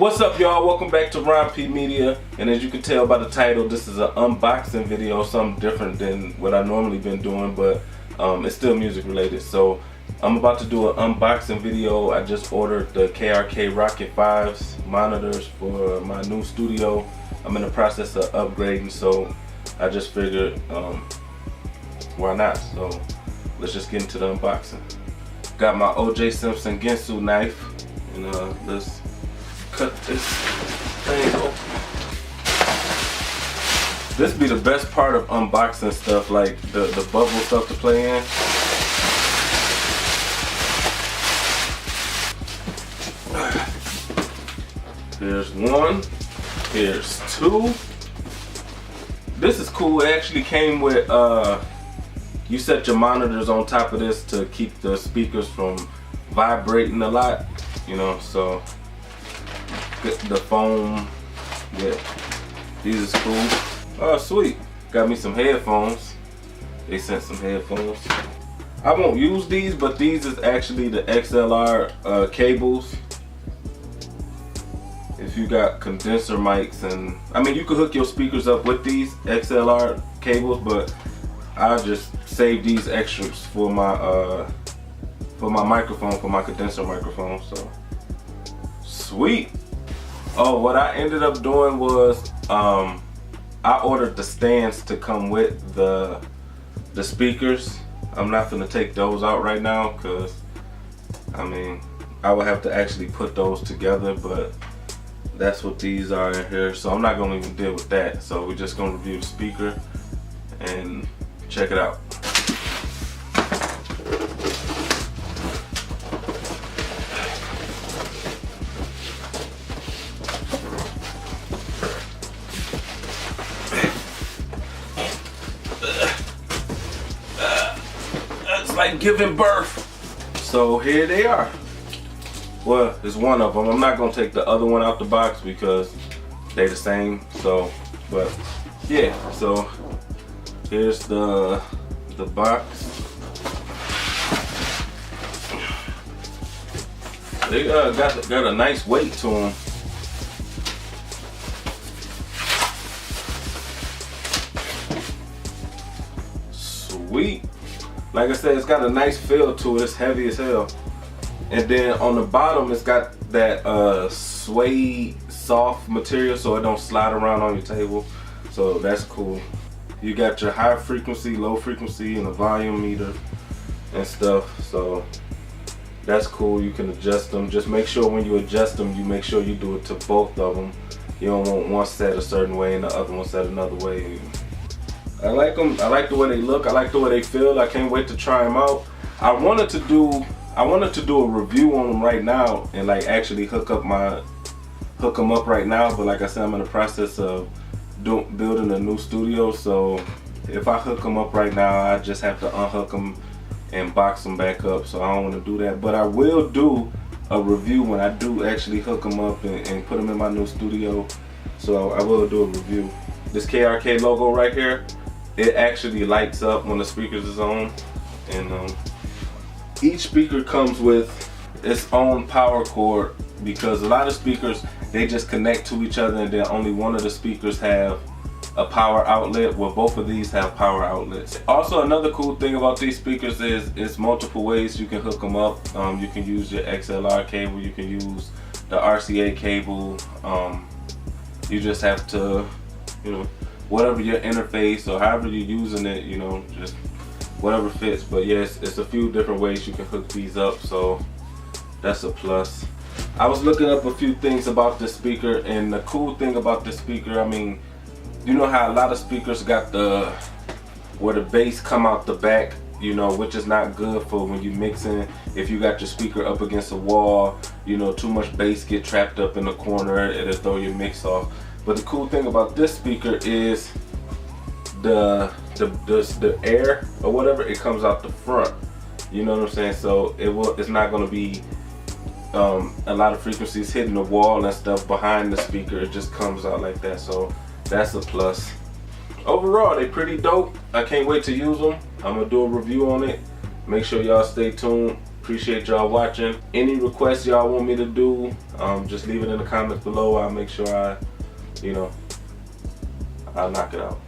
What's up, y'all? Welcome back to Ron P Media, and as you can tell by the title, this is an unboxing video, something different than what I normally been doing, but it's still music related. So I'm about to do an unboxing video. I just ordered the KRK Rokit 5s monitors for my new studio. I'm in the process of upgrading, so I just figured why not? So let's just get into the unboxing. Got my O.J. Simpson Ginsu knife, and let's cut this thing open. This be the best part of unboxing stuff, like the bubble stuff to play in. Here's one, here's two. This is cool. It actually came with you set your monitors on top of this to keep the speakers from vibrating a lot, you know, so the foam, yeah, these is cool. Oh sweet, got me some headphones. They sent some headphones. I won't use these, but these is actually the XLR cables. If you got condenser mics, and I mean you could hook your speakers up with these XLR cables, but I just save these extras for my microphone, for my condenser microphone. So sweet. Oh, what I ended up doing was I ordered the stands to come with the speakers. I'm not gonna take those out right now because I mean I would have to actually put those together, but that's what these are in here, so I'm not gonna even deal with that. So we're just gonna review the speaker and check it out. It's like giving birth. So here they are. Well, it's one of them. I'm not gonna take the other one out the box because they're the same. So, but yeah. So here's the box. They got a nice weight to them. Sweet. Like I said, it's got a nice feel to it. It's heavy as hell. And then on the bottom, it's got that suede soft material, so it don't slide around on your table. So that's cool. You got your high frequency, low frequency, and a volume meter and stuff. So that's cool. You can adjust them. Just make sure when you adjust them, you make sure you do it to both of them. You don't want one set a certain way and the other one set another way. I like them. I like the way they look. I like the way they feel. I can't wait to try them out. I wanted to do a review on them right now and like actually hook them up right now, but like I said, I'm in the process of building a new studio, so if I hook them up right now, I just have to unhook them and box them back up, so I don't want to do that. But I will do a review when I do actually hook them up and put them in my new studio, so I will do a review. This KRK logo right here, it actually lights up when the speakers is on, and each speaker comes with its own power cord, because a lot of speakers, they just connect to each other and then only one of the speakers have a power outlet. Well, both of these have power outlets. Also, another cool thing about these speakers is it's multiple ways you can hook them up. You can use your XLR cable, you can use the RCA cable. You just have to, you know, whatever your interface or however you're using it, you know, just whatever fits. But yes, it's a few different ways you can hook these up, so that's a plus. I was looking up a few things about this speaker, and the cool thing about this speaker, I mean, you know how a lot of speakers got where the bass come out the back, you know, which is not good for when you mixing. If you got your speaker up against a wall, you know, too much bass get trapped up in the corner, it'll throw your mix off. But the cool thing about this speaker is the air or whatever, it comes out the front. You know what I'm saying? So it's not going to be a lot of frequencies hitting the wall and stuff behind the speaker. It just comes out like that, so that's a plus. Overall, they pretty dope. I can't wait to use them. I'm gonna do a review on it. Make sure y'all stay tuned. Appreciate y'all watching. Any requests y'all want me to do, just leave it in the comments below. I'll make sure I'll knock it out.